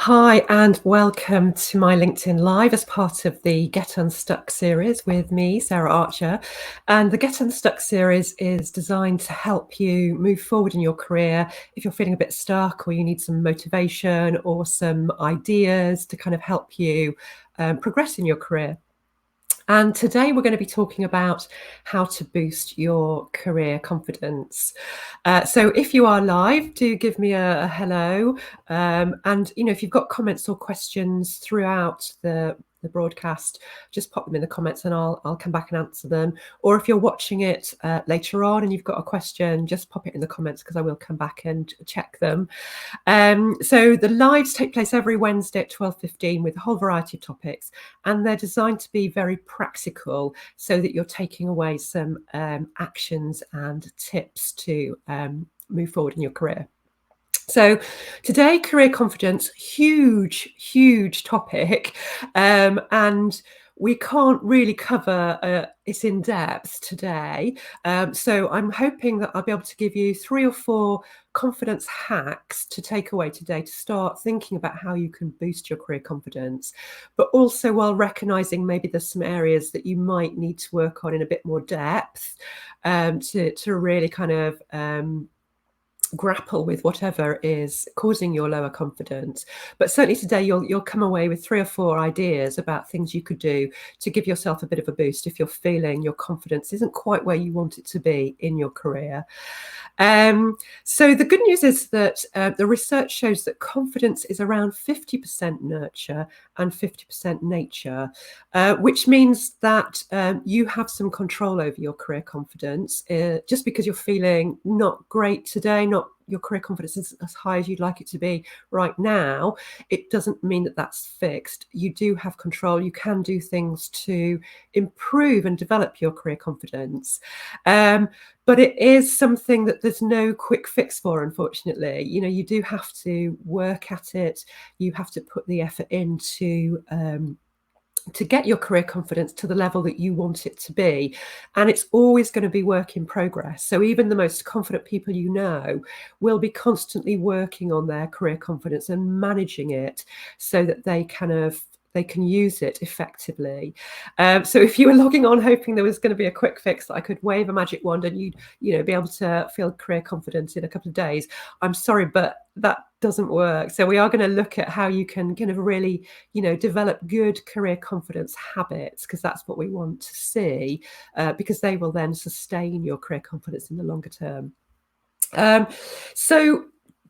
Hi, and welcome to my LinkedIn Live as part of the Get Unstuck series with me, Sarah Archer. And the Get Unstuck series is designed to help you move forward in your career if you're feeling a bit stuck or you need some motivation or some ideas to kind of help you progress in your career. And today we're going to be talking about how to boost your career confidence. So if you are live, do give me a hello. And, if you've got comments or questions throughout the broadcast, just pop them in the comments and I'll come back and answer them. Or if you're watching it later on and you've got a question, just pop it in the comments because I will come back and check them. So the lives take place every Wednesday at 12:15 with a whole variety of topics, and they're designed to be very practical so that you're taking away some actions and tips to move forward in your career. So today, career confidence, huge topic, and we can't really cover it in depth today. So I'm hoping that I'll be able to give you 3 or 4 confidence hacks to take away today to start thinking about how you can boost your career confidence, but also while recognizing maybe there's some areas that you might need to work on in a bit more depth to really kind of grapple with whatever is causing your lower confidence. But certainly today you'll come away with 3 or 4 ideas about things you could do to give yourself a bit of a boost if you're feeling your confidence isn't quite where you want it to be in your career. So the good news is that the research shows that confidence is around 50% nurture and 50% nature, which means that you have some control over your career confidence. Just because you're feeling not great today, not your career confidence is as high as you'd like it to be right now, it doesn't mean that that's fixed. You do have control. You can do things to improve and develop your career confidence. But it is something that there's no quick fix for, unfortunately. You do have to work at it. You have to put the effort into to get your career confidence to the level that you want it to be. And it's always going to be work in progress. So even the most confident people will be constantly working on their career confidence and managing it so that they can use it effectively. So if you were logging on hoping there was going to be a quick fix that I could wave a magic wand and you'd be able to feel career confidence in a couple of days, I'm sorry, but that doesn't work. So we are going to look at how you can kind of really develop good career confidence habits, because that's what we want to see, because they will then sustain your career confidence in the longer term. So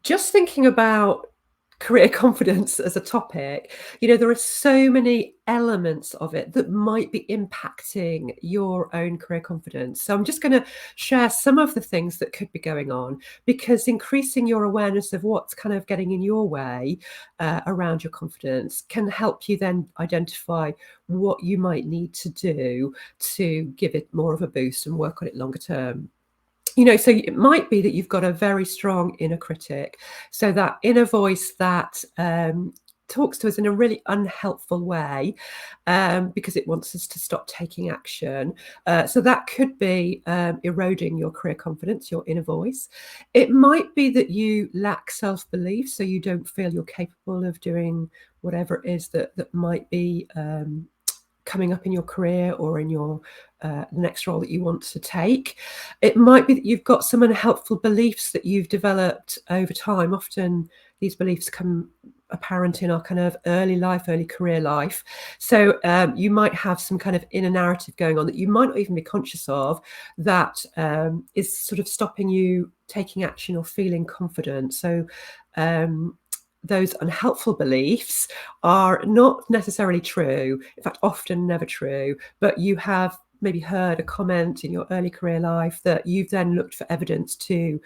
just thinking about career confidence as a topic, there are so many elements of it that might be impacting your own career confidence. So I'm just going to share some of the things that could be going on, because increasing your awareness of what's kind of getting in your way around your confidence can help you then identify what you might need to do to give it more of a boost and work on it longer term. So it might be that you've got a very strong inner critic. So that inner voice that talks to us in a really unhelpful way because it wants us to stop taking action. So that could be eroding your career confidence, your inner voice. It might be that you lack self-belief, so you don't feel you're capable of doing whatever it is that might be coming up in your career or in your next role that you want to take. It might be that you've got some unhelpful beliefs that you've developed over time. Often these beliefs come apparent in our kind of early career life. So you might have some kind of inner narrative going on that you might not even be conscious of, that is sort of stopping you taking action or feeling confident. So those unhelpful beliefs are not necessarily true, in fact, often never true, but you have maybe heard a comment in your early career life that you've then looked for evidence to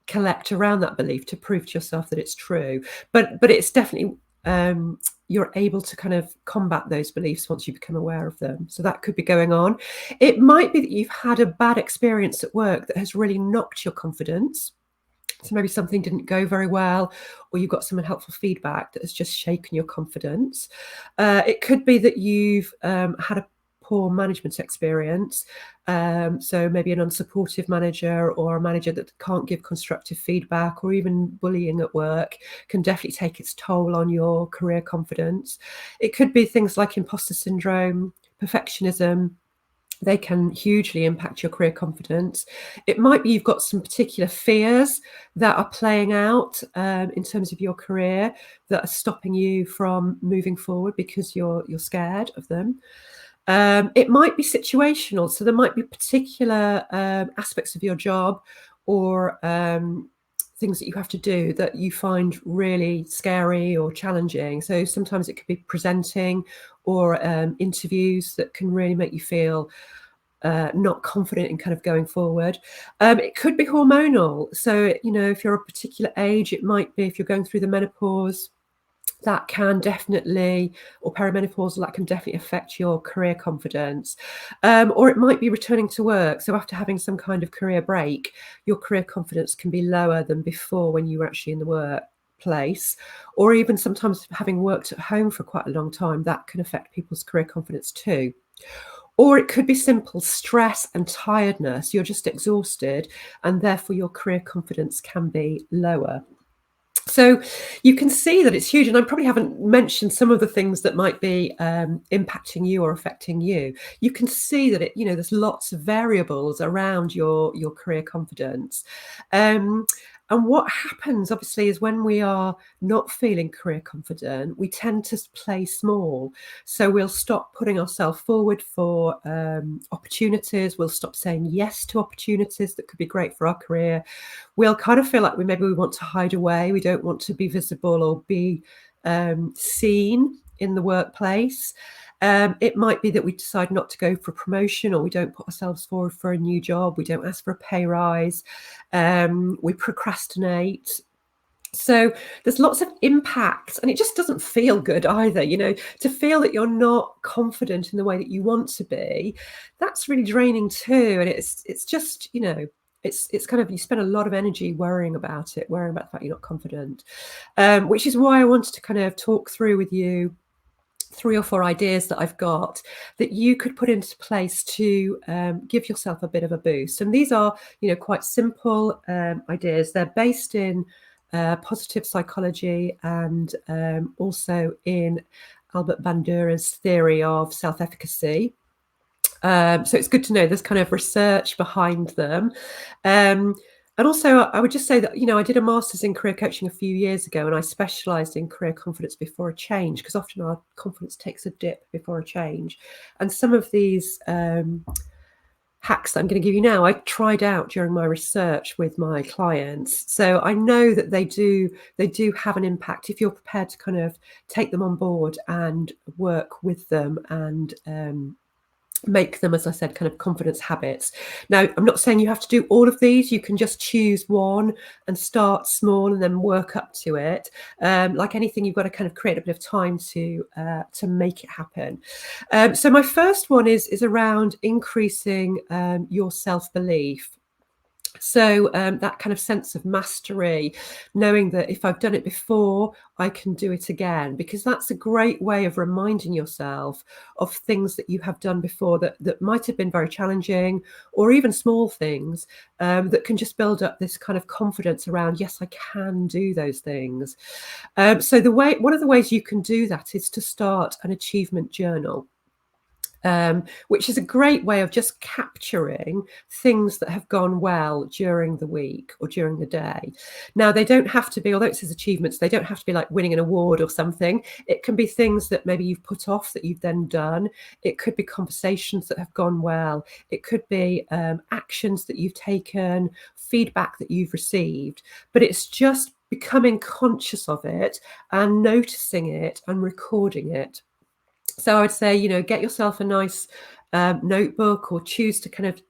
collect around that belief to prove to yourself that it's true. But it's definitely you're able to kind of combat those beliefs once you become aware of them. So that could be going on. It might be that you've had a bad experience at work that has really knocked your confidence. So maybe something didn't go very well, or you got some unhelpful feedback that has just shaken your confidence. It could be that you've had a poor management experience, so maybe an unsupportive manager or a manager that can't give constructive feedback, or even bullying at work, can definitely take its toll on your career confidence. It could be things like imposter syndrome, perfectionism. They can hugely impact your career confidence. It might be you've got some particular fears that are playing out in terms of your career that are stopping you from moving forward because you're scared of them. It might be situational, so there might be particular aspects of your job or things that you have to do that you find really scary or challenging. So sometimes it could be presenting or interviews that can really make you feel not confident in kind of going forward. It could be hormonal. So, if you're a particular age, it might be if you're going through the menopause, that can definitely, or perimenopausal, that can definitely affect your career confidence. Or it might be returning to work. So after having some kind of career break, your career confidence can be lower than before when you were actually in the workplace. Or even sometimes having worked at home for quite a long time, that can affect people's career confidence too. Or it could be simple stress and tiredness. You're just exhausted, and therefore your career confidence can be lower. So you can see that it's huge. And I probably haven't mentioned some of the things that might be impacting you or affecting you. You can see that there's lots of variables around your career confidence. And what happens, obviously, is when we are not feeling career confident, we tend to play small. So we'll stop putting ourselves forward for opportunities. We'll stop saying yes to opportunities that could be great for our career. We'll kind of feel like maybe we want to hide away. We don't want to be visible or be seen in the workplace. It might be that we decide not to go for promotion, or we don't put ourselves forward for a new job. We don't ask for a pay rise. We procrastinate. So there's lots of impacts, and it just doesn't feel good either. To feel that you're not confident in the way that you want to be, that's really draining too. And it's just, it's kind of, you spend a lot of energy worrying about the fact you're not confident, which is why I wanted to kind of talk through with you 3 or 4 ideas that I've got that you could put into place to give yourself a bit of a boost. And these are, quite simple ideas. They're based in positive psychology and also in Albert Bandura's theory of self-efficacy. So it's good to know there's kind of research behind them. And also, I would just say that, I did a master's in career coaching a few years ago, and I specialised in career confidence before a change, because often our confidence takes a dip before a change. And some of these hacks that I'm going to give you now, I tried out during my research with my clients. So I know that they do have an impact if you're prepared to kind of take them on board and work with them and make them, as I said, kind of confidence habits. Now, I'm not saying you have to do all of these. You can just choose one and start small and then work up to it. Like anything, you've got to kind of create a bit of time to make it happen. So my first one is around increasing your self-belief. So that kind of sense of mastery, knowing that if I've done it before, I can do it again, because that's a great way of reminding yourself of things that you have done before that might have been very challenging, or even small things that can just build up this kind of confidence around, yes, I can do those things. So one of the ways you can do that is to start an achievement journal. Which is a great way of just capturing things that have gone well during the week or during the day. Now, they don't have to be, although it says achievements, they don't have to be like winning an award or something. It can be things that maybe you've put off that you've then done. It could be conversations that have gone well. It could be actions that you've taken, feedback that you've received. But it's just becoming conscious of it and noticing it and recording it. So I would say, get yourself a nice notebook, or choose to kind of,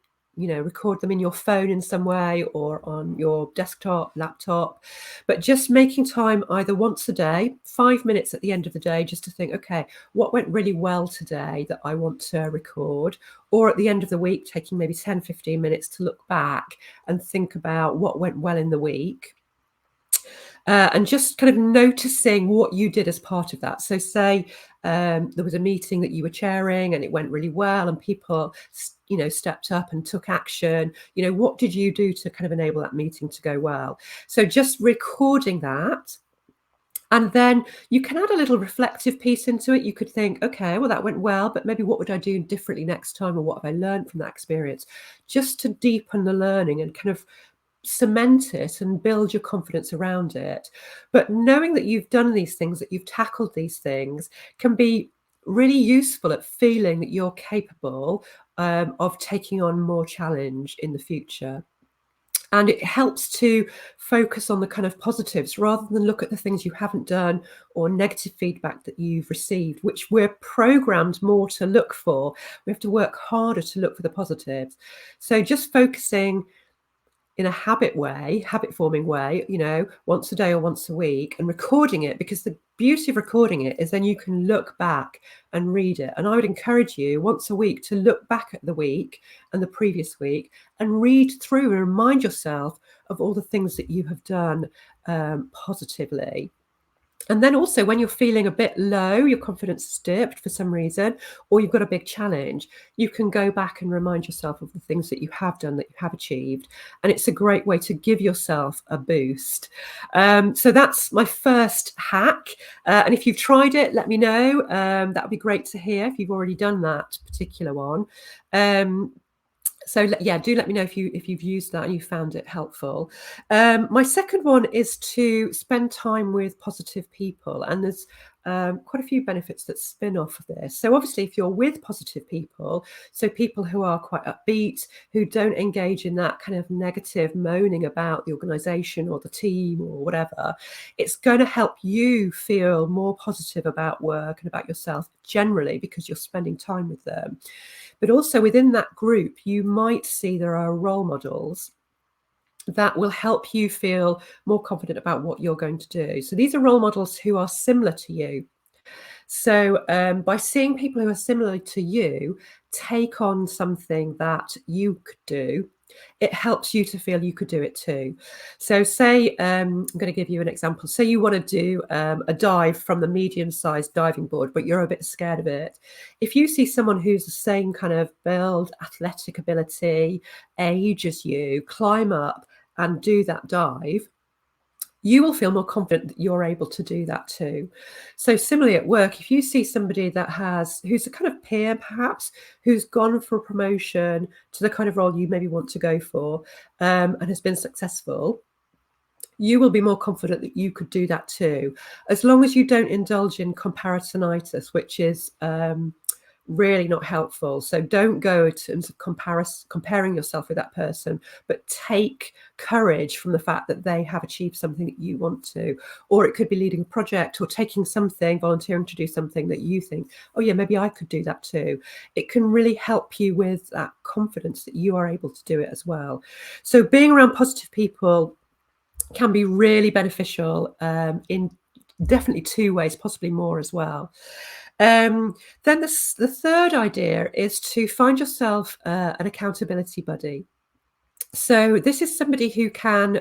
record them in your phone in some way or on your desktop, laptop. But just making time either once a day, 5 minutes at the end of the day, just to think, okay, what went really well today that I want to record? Or at the end of the week, taking maybe 10, 15 minutes to look back and think about what went well in the week. and just kind of noticing what you did as part of that. So say there was a meeting that you were chairing and it went really well and people stepped up and took action. What did you do to kind of enable that meeting to go well? So just recording that. And then you can add a little reflective piece into it. You could think, okay, well, that went well, but maybe what would I do differently next time? Or what have I learned from that experience? Just to deepen the learning and kind of cement it and build your confidence around it. But knowing that you've done these things, that you've tackled these things, can be really useful at feeling that you're capable of taking on more challenge in the future. And it helps to focus on the kind of positives rather than look at the things you haven't done or negative feedback that you've received, which we're programmed more to look for. We have to work harder to look for the positives. So just focusing in a habit forming way, once a day or once a week, and recording it, because the beauty of recording it is then you can look back and read it. And I would encourage you once a week to look back at the week and the previous week and read through and remind yourself of all the things that you have done positively. And then also when you're feeling a bit low, your confidence has dipped for some reason, or you've got a big challenge, you can go back and remind yourself of the things that you have done, that you have achieved. And it's a great way to give yourself a boost. So that's my first hack. And if you've tried it, let me know. That would be great to hear if you've already done that particular one. So yeah, do let me know if you've used that and you found it helpful. My second one is to spend time with positive people, and there's quite a few benefits that spin off of this. So obviously, if you're with positive people, so people who are quite upbeat, who don't engage in that kind of negative moaning about the organisation or the team or whatever, it's going to help you feel more positive about work and about yourself generally because you're spending time with them. But also within that group, you might see there are role models that will help you feel more confident about what you're going to do. So these are role models who are similar to you. So by seeing people who are similar to you take on something that you could do, it helps you to feel you could do it too. So say, I'm going to give you an example. Say you want to do a dive from the medium-sized diving board, but you're a bit scared of it. If you see someone who's the same kind of build, athletic ability, age as you, climb up and do that dive, you will feel more confident that you're able to do that too. So similarly at work, if you see somebody who's a kind of peer perhaps, who's gone for a promotion to the kind of role you maybe want to go for and has been successful, you will be more confident that you could do that too, as long as you don't indulge in comparisonitis, which is really not helpful. So don't go in terms of comparing yourself with that person, but take courage from the fact that they have achieved something that you want to. Or it could be leading a project or taking something, volunteering to do something that you think, oh yeah, maybe I could do that too. It can really help you with that confidence that you are able to do it as well. So being around positive people can be really beneficial in definitely two ways, possibly more as well. Then the third idea is to find yourself an accountability buddy. So this is somebody who can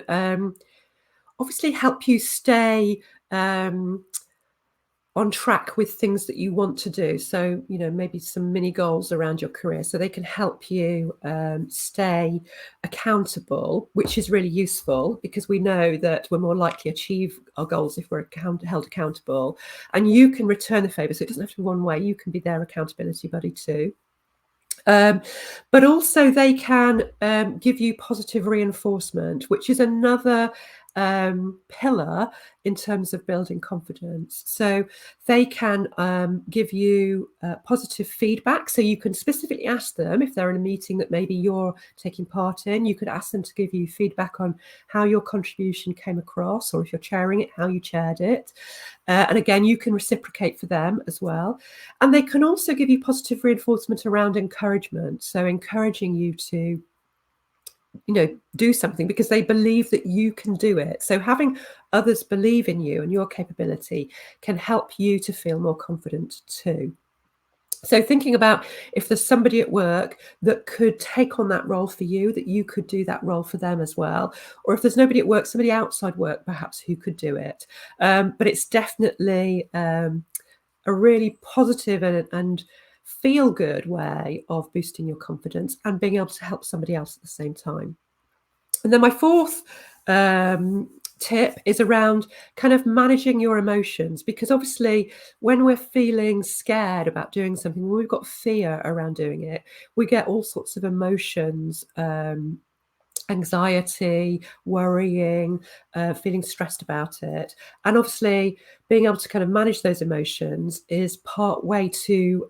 obviously help you stay on track with things that you want to do. So, maybe some mini goals around your career. So they can help you stay accountable, which is really useful because we know that we're more likely to achieve our goals if we're held accountable. And you can return the favour. So it doesn't have to be one way. You can be their accountability buddy too. But also they can give you positive reinforcement, which is another pillar in terms of building confidence. So they can give you positive feedback. So you can specifically ask them if they're in a meeting that maybe you're taking part in, you could ask them to give you feedback on how your contribution came across, or if you're chairing it, how you chaired it. And again, you can reciprocate for them as well. And they can also give you positive reinforcement around encouragement. So encouraging you to do something because they believe that you can do it. So having others believe in you and your capability can help you to feel more confident too. So thinking about if there's somebody at work that could take on that role for you, that you could do that role for them as well. Or if there's nobody at work, somebody outside work perhaps who could do it. But it's definitely a really positive and feel good way of boosting your confidence and being able to help somebody else at the same time. And then my fourth tip is around kind of managing your emotions, because obviously when we're feeling scared about doing something, when we've got fear around doing it, we get all sorts of emotions, anxiety, worrying, feeling stressed about it. And obviously, being able to kind of manage those emotions is part way to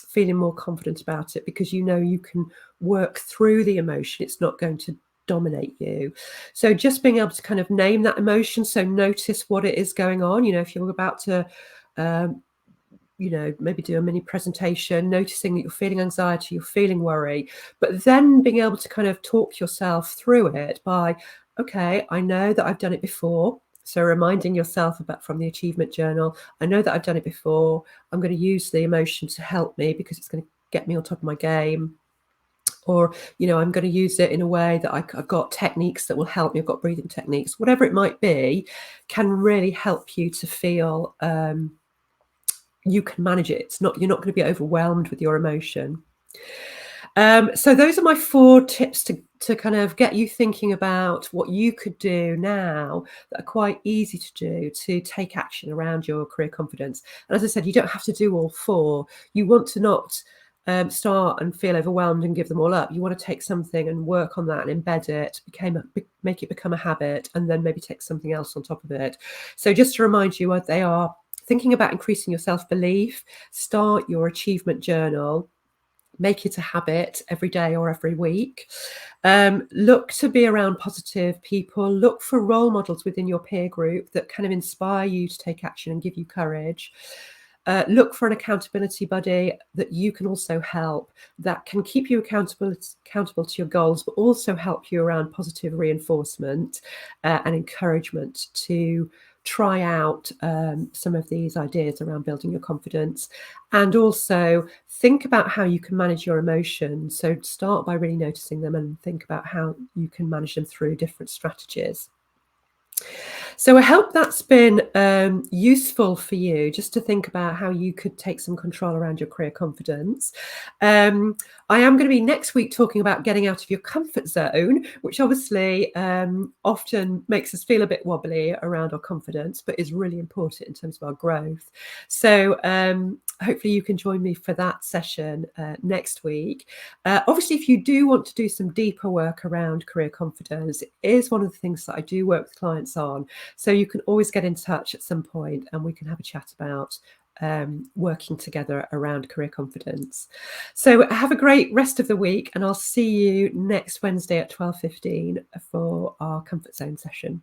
feeling more confident about it, because you know you can work through the emotion. It's not going to dominate you. So just being able to kind of name that emotion, so notice what it is going on. You know, if you're about to um, maybe do a mini presentation, noticing that you're feeling anxiety, you're feeling worry, but then being able to kind of talk yourself through it by, okay, I know that I've done it before. So reminding yourself about from the achievement journal, I know that I've done it before. I'm going to use the emotion to help me because it's going to get me on top of my game. Or, I'm going to use it in a way that I've got techniques that will help me. I've got breathing techniques, whatever it might be, can really help you to feel you can manage it. You're not going to be overwhelmed with your emotion. So those are my 4 tips to kind of get you thinking about what you could do now that are quite easy to do to take action around your career confidence. And as I said, you don't have to do all 4. You want to not start and feel overwhelmed and give them all up. You want to take something and work on that and embed it, make it become a habit, and then maybe take something else on top of it. So just to remind you what they are: thinking about increasing your self-belief, start your achievement journal, make it a habit every day or every week. Look to be around positive people. Look for role models within your peer group that kind of inspire you to take action and give you courage. Look for an accountability buddy that you can also help, that can keep you accountable to your goals, but also help you around positive reinforcement and encouragement to try out some of these ideas around building your confidence. And also think about how you can manage your emotions. So start by really noticing them and think about how you can manage them through different strategies. So I hope that's been useful for you, just to think about how you could take some control around your career confidence. I am going to be next week talking about getting out of your comfort zone, which obviously often makes us feel a bit wobbly around our confidence, but is really important in terms of our growth. So hopefully you can join me for that session next week. Obviously, if you do want to do some deeper work around career confidence, it is one of the things that I do work with clients on. So you can always get in touch at some point and we can have a chat about working together around career confidence. So have a great rest of the week, and I'll see you next Wednesday at 12:15 for our comfort zone session.